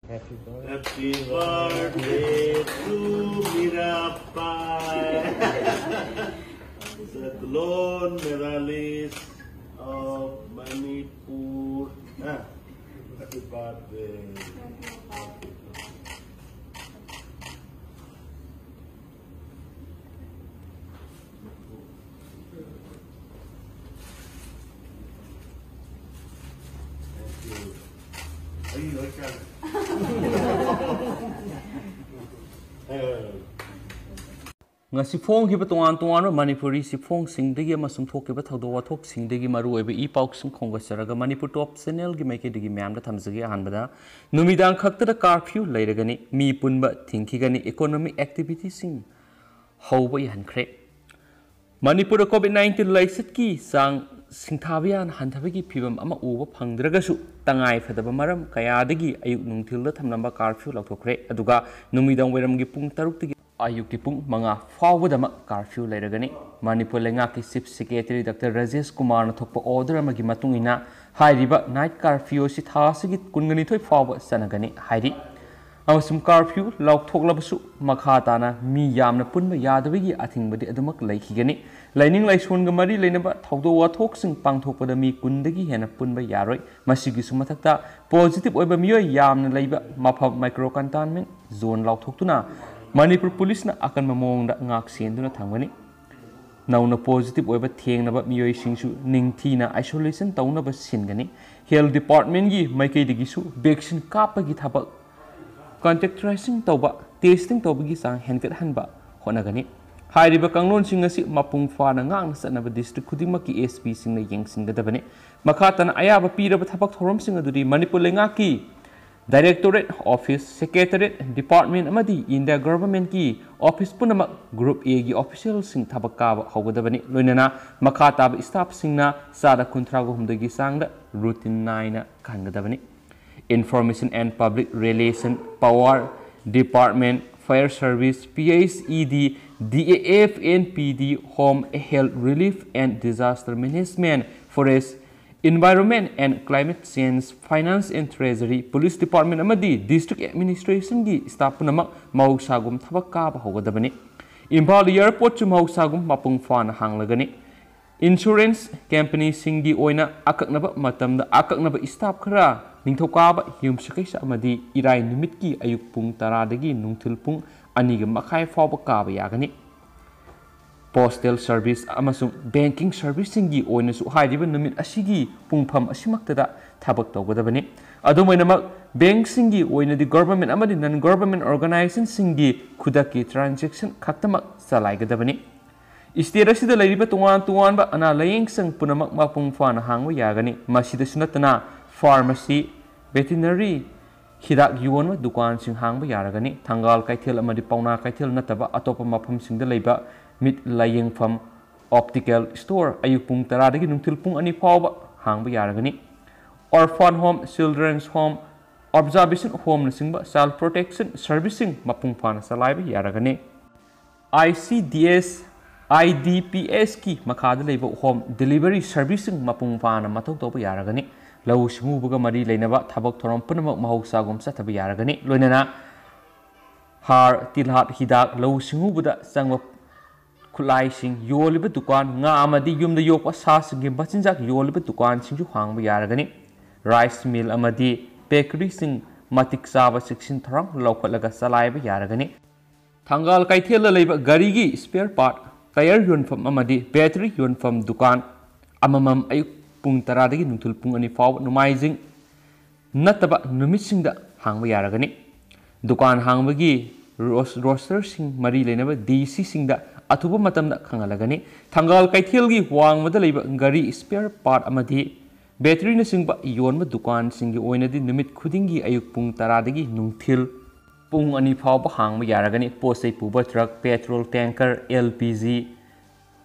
Happy birthday to Mirabai, the gold medalist of Manipur. Happy birthday. ngasi phong ki batuan tuan Manipuri si phong sing degi amasung thok ke thado wa thok sing degi maru oibe I pauk sung khonga saraga Manipur top channel gi maike degi myam da thamjagi hanbada numidang khakta da curfew leiragani mi punba thingki gani economic activity sing hauba yan khre Manipur COVID-19 laisat ki sang singthabian hanthabagi phibam ama uba phangdragasu tangai phadaba maram kaya degi ayuk nungthil da thamnamba curfew laukthokre aduga numidang weram gi pung 6 ayuk ki pung manga fawdama curfew leiragani Manipur lenga ki chief secretary Dr. Rajesh Kumar na thokpa order amagi matung ina hairiba night curfew si thasigi kungani thoi fawba sanagani hairi amasum curfew laukthoklabasu makha tana mi yamna punba yadabigi athingbadi adumak laikhigani laining laisonga mari leinaba thawdo wathok sing pangthokpada mi kundagi hena punba yaroi masigi sumathakta positive oiba miyo yamna leiba mafam micro containment zone laukthokuna Manipur police na akan mamong da ngak senduna thangani nauna positive oiba thengnaba miyoi singsu ningthina isolation taunaba singani health department gi maikai digi su vaccine kapagi thabak contact tracing tauba testing taubagi sang henkat hanba honagani hairiba kanglon sing asi mapung fana ngang sanaba district khudimaki SP singna yengsinggadabani makhatana ayaba piraba thabak thorom sing aduri Manipur lenga ki Directorate Office, Secretariat, Department amadi India Government ki Office punama Group A ki official sing thabakaba hawgadabani loinana makhataba staff singna sada kuntrago humdagi sangda routine 9 na khangadabani Information and Public Relation Power Department Fire Service PSED DAF NPD Home Health Relief and Disaster Management Forest Environment and Climate Change, Finance and Treasury, Police Department amadi District Administration gi staff punamak mausagum thabak kaba hawgadabani Imphal Airport chu mausagum mapung fana hanglagani Insurance company singi oina akaknaba matamda akaknaba staff khara ningthokaba yumsakaisa amadi irai nimit ki ayuk pung 10 dagi nungthil pung 2 ga makhai fawba kaba yagani Postal Service amasung banking service singi oina su hairiba numit asigi pungpham asimaktada thabak tawgadabani adumainamak bank singi oina di government amadi non government organization singi khudaki transaction khaktamak salaigadabani state asida leiriba tuwan ba ana layeng sang punamak mapung fana hangwa yagani masida sunatana pharmacy veterinary hidak yuon dukan sing hangba yaragani thangal kaithel amadi pauna kaithel nataba atopa mafam singda leiba mit layeng fam optical store ayuk pung 10 dagi nungthil pung 2 fawba hangba yaragani orphan home children's home observation home na singba child protection servicing mapung fana salaiba yaragani ICDS IDPS ki makhada leiba home delivery servicing mapung fana mathok toba yaragani lau simubuga mari leinaba thabak thorom punamak mahausagum sathaba yaragani loinana har tilhat hidak lau simubuda sangwa khulai sing yoliba dukan nga amadi yumda yokwa sa sing bachinjak yoliba dukan sing ju hangba yaragani rice mill amadi bakery sing matik saba section thrang laukhatlaga salaiba yaragani thangal kaithel leiba gari gi spare part tire yonfam amadi battery yonfam dukan amamam ayuk pung 10 dagi nungthul pung 2 fawba numaijing nataba numit singda hangba yaragani dukan hangbagi roaster sing mari leinaba DC singda athuba matamda khangalagani thangal kaithel gi wangmada leiba gari spare part amadi battery na singba yonma dukan singi oinadi numit khudingi ayuk pung 10 dagi nungthil pung 2 fawba hangba yaragani posai puba truck petrol tanker LPG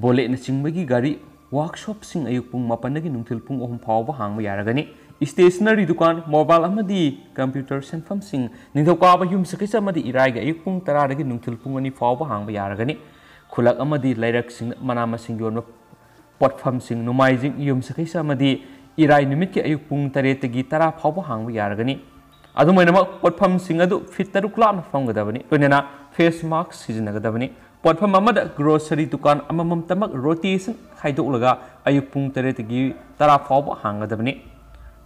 bolet na singbagi gari workshop sing ayuk pung 4 dagi nungthil pung 3 fawba hangba yaragani stationery dukan mobile amadi computer senfam sing ningthokaba yumsakisa amadi iraiga ayuk pung 10 dagi nungthil pung 2 fawba hangba yaragani khulak amadi lairak sing manama sing yon potfam sing numaijing yumsakisa amadi irai nimit ki ayuk pung 3 tagi 10 fawba hangba yaragani अदुमैनमक पोटफमसिंग अदु fit तरुक लापना फमगदबनी लोइनना face mask सिजनगदबनी पोटफम अमदा grocery दुकान अममम तमक rotation खाइदोलगा अयुक पुंग 8 गी 10 फावबा हांगदबनी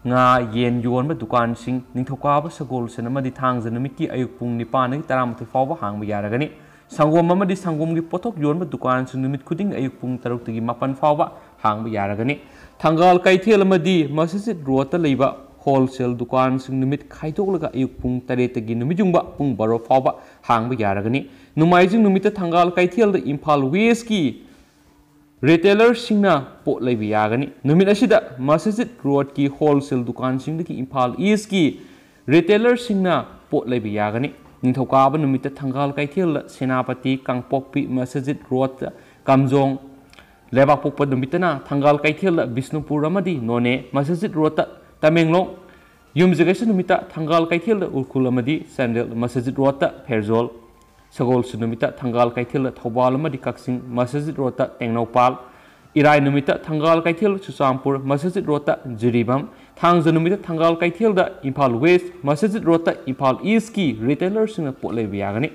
nga yen yonba dukan sing ningthokaba sagol senamadi thangja numiki ayuk pung 9 gi 10 fawba hangba yaragani sangom amadi sangom gi pothok yonba dukan sing numit khuding ayuk pung 6 gi 9 fawba hangba yaragani thangal kaithel amadi masjid road ta leiba wholesale dukan sing numit khaidolaga ayuk pung 8 gi numijungba pung 12 fawba hangba yaragani numaijing numita thangal kaithel da Imphal West ki retailer singna pot leibi yagani numit asida masjid road ki wholesale dukan sing ki Imphal East ki retailer singna pot leibi yagani ningthokaba numita thangal kaithel senapati kangpokpi masjid road kamjong lebak pokpa numitana thangal kaithel Bisnupur amadi none masjid road Tamenglong yumjagasa numita thangal kaithel urkhul amadi sandal masjid road Pherzol Sagol sunumita thangal kaithel Thobal amadi Kaksing masjid road Tengnopal Irai numita thangal kaithel Susampur masjid road Jiribam Thangja numita thangal kaithel da Imphal West masjid road Imphal East ki retailer sing pot leibi yagani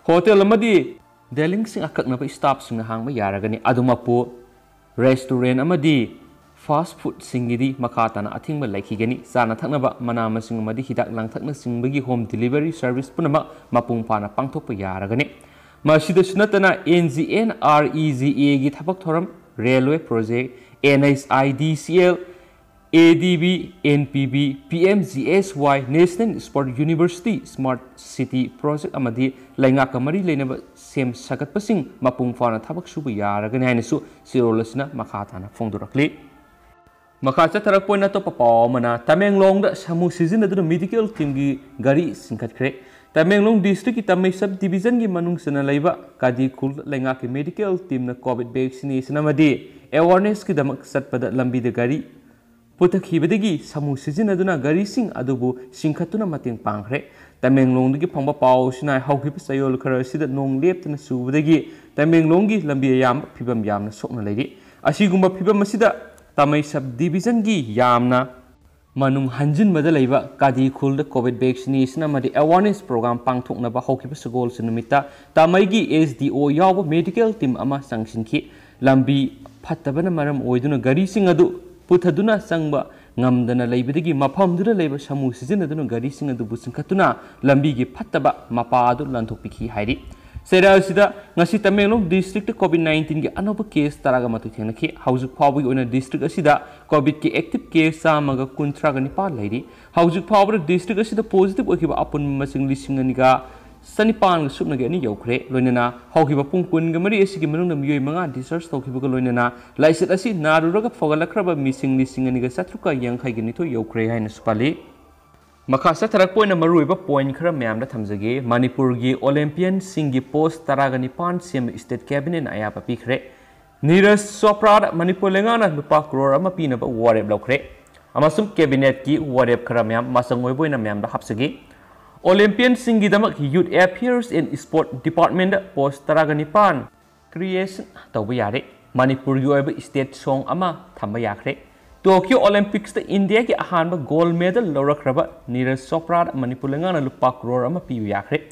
hotel amadi deling sing akaknaba staff sing hangba yaragani adumapu restaurant amadi fast food singidi makatana athingba laikhigani sana thaknaba mana masing amadi hidak langthakna singbagi home delivery service punama mapung pana pangthokpa yaragani masida sunatana NGNREGA gi thabak thoram railway project NHIDCL ADB NPB PMGSY National Sport University Smart City Project amadi lainga kamari leinaba sem sagatpasing mapung pana thabak subu yaragani hainasu sirolasna makatana fongdurakli Makasa tarak point na to papawamana Tamenglong da samu season na medical team gi gari singkhatkre Tamenglong district ki Tamai subdivision gi manung sana laiba kadi khul lenga ki medical team na covid vaccination amadi awareness ki damak satpada lambi de gari puthakibadagi samu season aduna gari sing adubu singkhatuna mating pangkhre Tamenglong gi phangba paw sina hawkhipa sayol khara sida nong leptana subadagi Tamenglong gi lambi yam phibam yamna sokna leidi asigumba phibam asida Tamai subdivision gi yamna manung hanjin mada leiba kadi khul da covid vaccination amadi awareness program pangthokna ba hawkiba sagol sunumita Tamai gi SDO yawa medical team ama sangsinki lambi phattabana maram oiduna gari sing adu puthaduna sangba ngamdana leibadagi maphamdura leiba samu sijinaduna gari sing adu busingkhatuna lambi gi phattaba mapa adu lanthokpikhi hairi Sera sida ngasi Tamenglong district COVID-19 gi anoba case taraga matu thenaki haujuk phawbi oina district asida covid ki active case samaga kuntra ga nipa lairi haujuk phawbra district asida positive okiba apun masing lising aniga sanipan supna ge ani yaukhre loinana haukiba pung kun ga mari asigi manung na miyoi manga discharge tawkiba ga loinana laiset asi naruraga fogalakraba mising lising aniga satruka yangkhai gi nitho yaukhre haina supali Makasa tarak point na maruiba point khara mayam da thamjage Manipur gi Olympian singi post taragani pan sem state cabinet aya pa pikre Neeraj Chopra da Manipur lengana lupa crore ama pina ba warep lokre amasum cabinet ki warep khara mayam masangoi boina mayam da hapsage Olympian singi damak youth affairs and sport department da post taragani pan creation tawba yare Manipur gi oiba state song ama thamba yakre Tokyo Olympics the India ki ahanba gold medal lawrakraba Neeraj Chopra Manipur lengana lupa crore ama piyu yakre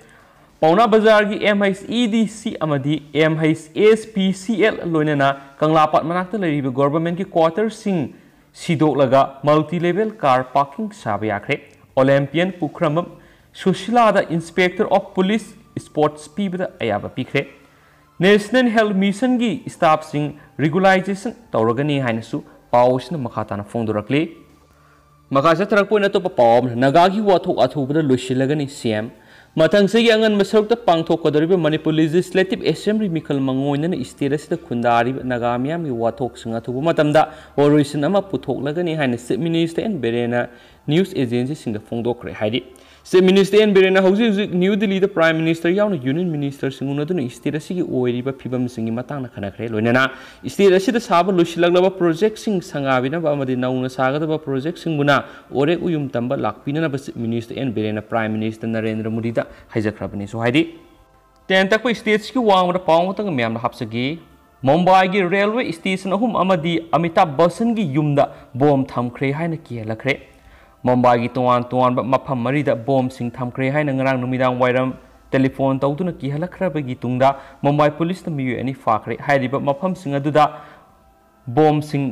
Pauna Bazar gi MHEDC amadi MHSPCL loinana Kanglapat manakta lariba government ki quarter sing sidok laga multi level car parking sabe yakre Olympian Pukramam Sushila da inspector of police sports pibda ayaba pikre National Health Mission gi staff sing regularization tawragani hainasu Pausna makatana fongdurakli Makasa tarakpoina to papawam nagagi wathok athubada lushilagani CM Matang segi angan masarukta pangthok kadariba Manipur Legislative Assembly mikal mangoinana state asida khundari nagamiyam gi wathok singa thubu matamda oration ama puthok lagani haina Chief Minister and Berena news agency singa fongdokre haidi Chief Minister and Berena hauji New Delhi the Prime Minister yauna Union Minister singuna duna state asigi oiriba phibam singi matangna khanakre loinana state asida saba lushilagba project sing sangabina ba amadi nauna sagadaba project singuna ore uyum tamba lakpina ba Chief Minister and Berena Prime Minister Narendra Modi da haijakrabani so haidi ten takpa states ki wangda pawngtang myam hapsagi Mumbai gi railway station ahum amadi Amitabh Bachchan gi yumda bom thamkhre haina kielakre Mumbai की तोान तोान मफम मरीद bomb थमख्रे है ngarang numidang wairam telephone tawduna ki halakhrabagi tungda Mumbai police na miyu ani fakhre hairiba mafam sing aduda bomb sing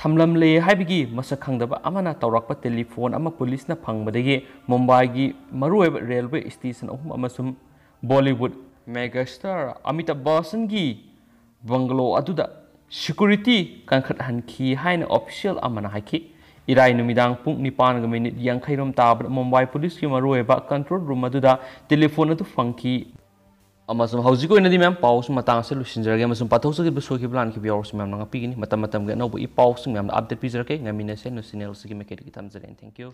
thamlamle haibigi masak khangdaba amana tawrakpa telephone ama police na phangbadagi Mumbai gi maruoiba railway station amasum Bollywood megastar Amitabh Bachchan gi bungalow aduda security kankhat hanki haina official amana haiki Irai numidang pung nipan ga minute yang khairom tab Mumbai police ki maruoiba control room aduda telephone atu funky amasum haujiko inadi mem paus matang se lusinjarage amasum pathosagi besoki plan ki biors mem nanga pigini matam matam ga no bu i paus mem update pizarake ngamine se no sinel sigi mekedi ki tamjaren thank you